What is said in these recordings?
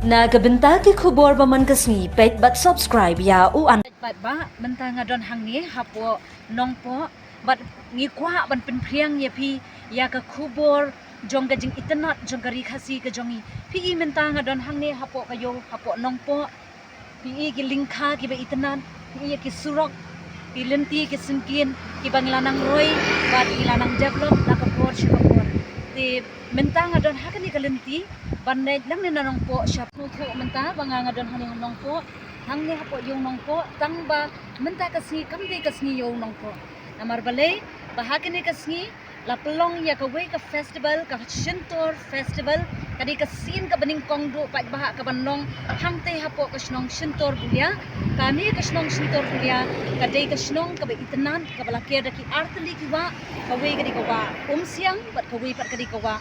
Nagabenta ki khubor ba man kasni pet bat subscribe ya u an Bat ba benta ngadon hang ni hapo nong po bat ngi kwa ban pen priang ya pi ya ka khubor jong ga jing itanat jong gari khasi ka jongi pi I menta ngadon hang ni hapo kayo hapo nong po pi I ki lingkha ki ba itanat pi I ki surok ki lenti ki singkin ki banglanang roy bat ilanang develop na ka por siya ka por ti menta ngadon hakani ka lenti bandai lang ni nong po siya thu menta banga ngadon hani nong po hang ni hapo yung nong po tang ba menta kasni kamde kasni yung nong po namar balay bahagi ni kasni la pelong ya ka way ka festival ka shintor festival kadi ka sin ka baning kongdo pa baha ka banong hang te hapo ka snong shintor bulia kami ka snong shintor bulia kadai ka snong ka ba itanan ka balakir daki artli ki wa ka way kadi ka wa siang bat ka way pat kadi ka wa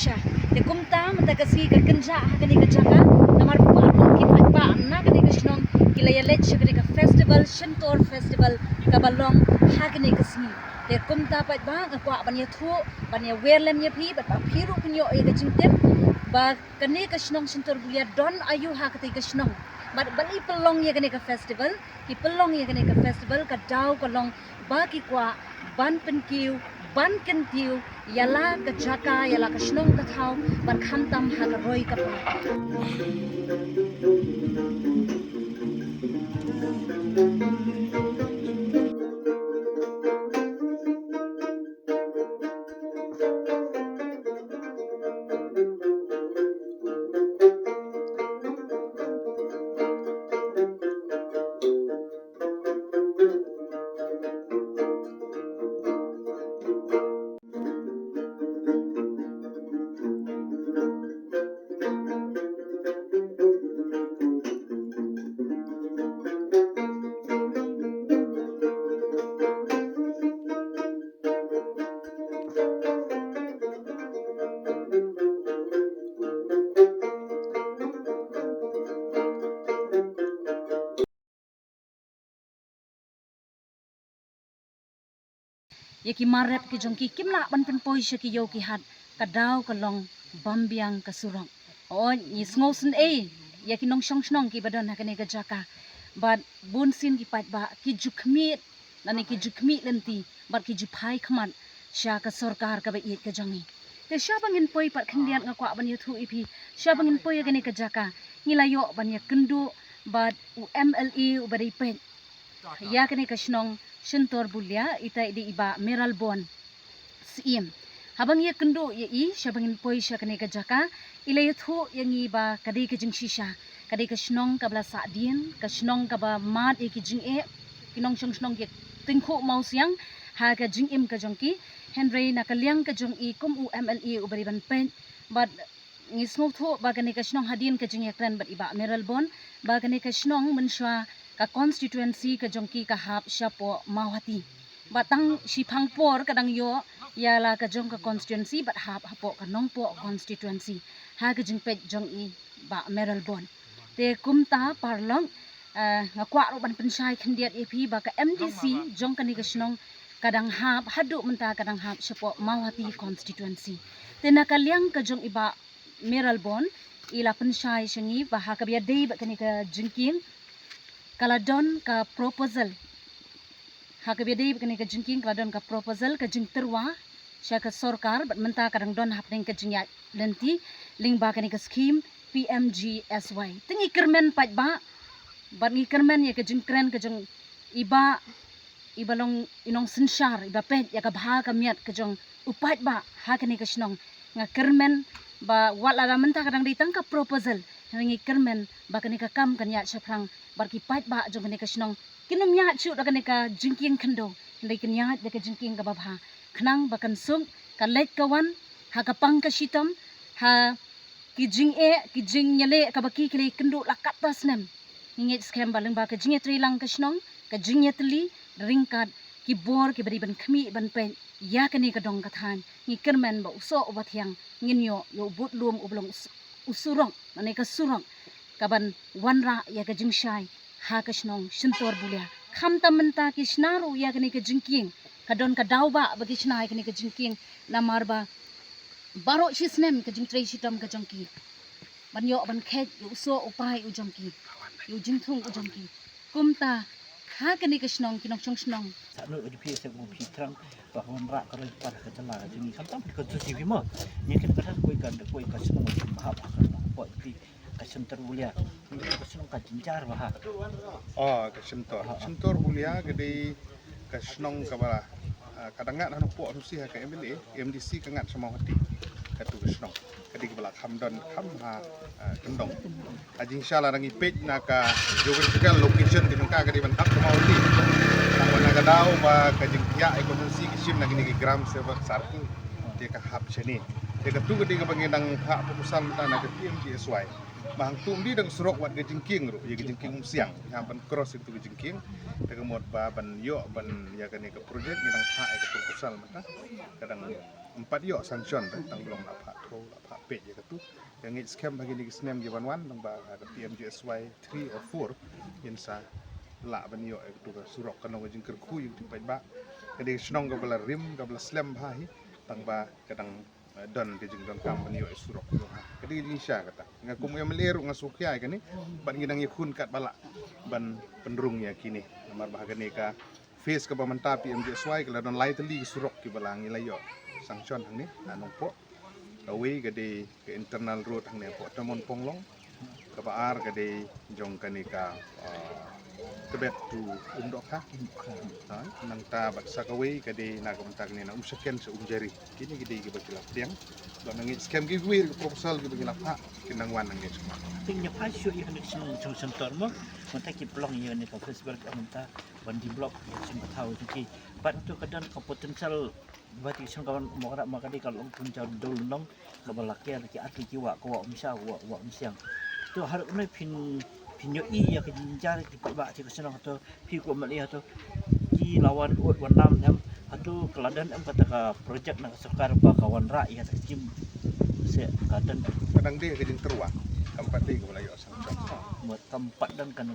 sya de kumta menta kasni ka kenja kadi ka jaka namar pa ki pa na kadi ka snong kilaya lech kadi ka festival shintor festival ka balong hagni kasni de kumta pat ba ngakwa banya thu banya werlem ya pi bat phiru pinyo e gajingtem ba kane ka snong shintor bulia don ayu ha kati ka snong bat bali pelong ya kane ka festival ki pelong ya kane ka festival ka daw ka long ba ki kwa ban penkiu ban kentiu yala ka jaka yala ka snong ka thau ban khantam ha ka roi ka pa yaki marep ki jongki kimla ban pen poi shaki yo ki hat kadaw kalong bambiang kasurong o ni sngosen yaki nong shong snong ki badon hakane ka jaka but bun sin ki pat ba ki jukmi nani ki jukmi lenti bat ki jupai khman sha ka sarkar ka ba it ka jongi te sha bangin poi pat khandian nga kwa ban yuthu ipi sha bangin poi gane ka jaka ngilayo ban ya kendu but UMLE ubari pen ya kane ka snong shintor bulia ita di iba meralbon sim habang ya kendo ya I syabangin poi sya kane ka jaka ilayathu yang iba kadai ka jing shisha kadai ka snong ka bla sa din ka snong ka ba mat e ki jing kinong snong ye tingkho mau siang ha ka jing im ka jongki henry na ka liang ka jong I kum UMLE ubari ban pen but ngismo tho ba kane ka snong hadin ka jing yakran bat iba meralbon ba kane ka snong menshwa ka constituency ka jongki ka hap syapo mawati batang sipang por kadang yo yala ka jong ka constituency bat hap hapo ka nongpo constituency ha ka jing pet jong I ba meralbon te kumta parlong ngakwa ro ban pensai khandiat EP ba ka MDC jong kani ka snong kadang hap hadu menta kadang hap syapo mawati constituency te nakaliang ka jong iba meralbon ila pensai syangi ba ha ka biya dei ba kani ka jingking kaladon ka proposal hakabedi kani ka jingking kaladon ka proposal ka jing terwa sya ka sarkar bat menta kadang don hapning ka jingya lenti lingba kani ka scheme PMGSY tingi kermen pat ba bat ngi kermen ya ka jing kren ka jong iba long inong sensyar iba pet ya ka bha ka miat ka jong upat ba ha kani ka snong nga kermen ba wala menta kadang ditang ka proposal ngi kermen ba kani ka kam kanya syaprang barki pat ba jong kani ka snong kinumya chu da kani ka jingking khando ndai kanya da ka jingking ka babha khnang bakan sung ka lek kawan ha ka pang ka shitam ha ki jing nyale ka baki kile kendo lakat tasnem ngit scam balang ba ka jing tri lang ka snong ka jing tli ringkat ki bor ki bari ban khmi ban pen ya kani ka dong ka than ngi kermen ba uso ubat yang nginyo yo but lum ublong usurong mane ka surong kaban wanra ya ka jing shai ha ka snong shintor bulia kham tamenta ki snaru ya kani ka jingking kadon ka dawba bagi snai kani ka jingking namar ba baro shisnem ka jing trai shitam ka jongki ban yo ban khet yu so upai ujam ki yu jingthung ujam ki kumta ha kani ka snong ki nok chong snong Sano uji pi se pi terang bahwa rak kalau par ke celah jadi kan tam ke tu TV mah ni kan kadang koi ka senang bahap kan poi pi ka center ulia ka senang ka jinjar bah Oh, ke sentor ulia gede ke senong ke bala kadang ngat anu puak nusi ke MDC ke ngat sama hati katu ke senong kadi ke bala hamdan ha kendong aji insyaallah rangi page naka geographical location di nungka kadi bantak sama hati sama naga dau ba kajing ya ekonomi kisim nagi ni gram sebab sarku dia ka hab sini dia ka tu gede ke bangedang hak proposal mata naga PMGSY bahang tumdi dang surok wat gejingking ru ya gejingking siang hampan cross itu gejingking daga mod ba ban yo ban ya kan ke project ni dang hak ke proposal mata kadang 4 yo sanction tang belum apa tho apa pe ya tu yang it scam bagi ni snem gi wan dang ba ke PMGSY 3 or 4 insa la ban yo itu surok kan gejingker ku yu ti ba kadi snong ga bala rim ga bala slam ba hi tang ba kadang don ke jing don kam ban yo surok yo ha kadi insya kata ngaku yang meliru ngasukia kani ban ngidang yakun kat bala ban penderung ya kini nomor bahagia ni ka face ke pamanta PMGSY kalau don lai teli surok ki bala ngilayo sanction hang ni anong po kawi gade ke internal road hang ni po tamon ponglong ke baar gade jong kani ka tebet tu umdok ha nang ta bat sakawi kadi nagamentag ni na umsaken sa umjari kini gede gi bakilap tiang do nang scam gi wir proposal gi bakilap ha kinang wan nang semua tingnya pasio ya kan senang chung center mah mata ki pelong ya ni ka festival ka menta ban di blok ya sing tahu ki ban tu kadang ka potensial bati sing kawan mokra makadi kalau pun jauh dul nong ka balakya ki atli ki wa ko misa wa misiang tu harap ni pinyo iya ke jinjar di ba ti kesana atau pi ko mali atau ki lawan ut wanam em atau keladan em kata ka project nak sekar ba kawan ra ya kim se kadan kadang dia ke jing terwa kampat dia ke balayo sanction buat tempat dan kan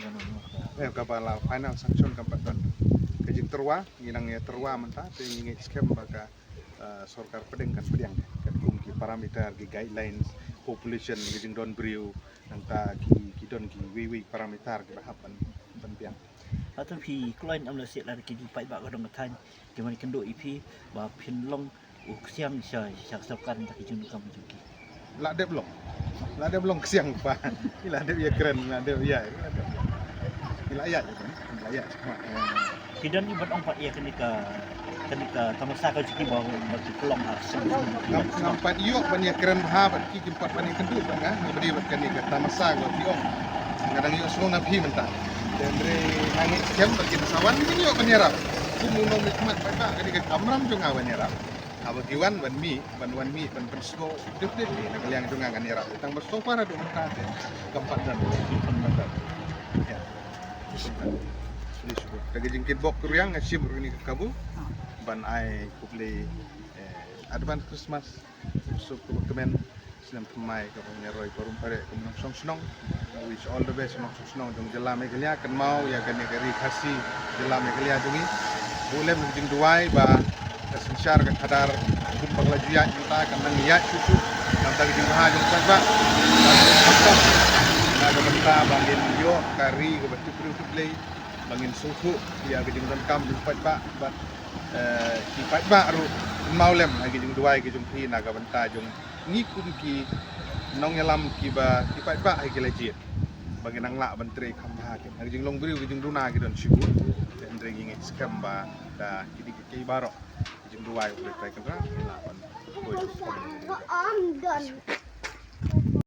ka bala final sanction kampat don ke jing terwa nginang ya terwa menta te ngi scam baka sorkar pedeng kan pedang kan kum ki parameter ki guidelines population ki jing don briu nanta ki don ki wi parameter ki bahapan penpiang atau pi kloin am la se la ki pai ba ka dong tan ki man kendo ipi ba pin long siang sak sokan tak jung kam juki la de belum kesiang pa ila de ya keren la de ya ila ya semua kidan ibat ong pa iya kenika tamasa ka juki ba bagi pelong arsem nampat yuk banyak keren bahabat ki jempat bani kendut kan beri bat kenika tamasa go tiong kadang yuk semua nabi mentah dan dari nangis scam bagi sawan ini yuk menyerap kumu nom nikmat pada kenika kamram jung awan nyerap abagiwan ban pensgo diplit ni nak liang jung akan nyerap tang berso para do mentah keempat dan ya lagi jingkit bok kuriang asyim ini kabu ban ai kuble advance Christmas so kemen senam pemai ke punya roy parum pare kemen song snong wish all the best nong snong dong jela megelia kan mau ya kan negeri kasih jela megelia dungi boleh mungkin duai ba kesensyar kan hadar kun paglajuya kita kan nang ya cucu nang tagi jing ha jong ba na ga benta bangin yo kari ke betu kuble bangin suhu ya ke jing don kam jumpa ba ki pat ba ru maulem lagi jung duai ke jung pi naga benta jung ngikum ki nong yalam ki ba ki pat ba ai ke lejit bagi nang la menteri kam ha ke lagi jung long briu ke jung duna ke don sibu dan drinking scam ba da ki ki barok jung duai boleh kai kan la ban boy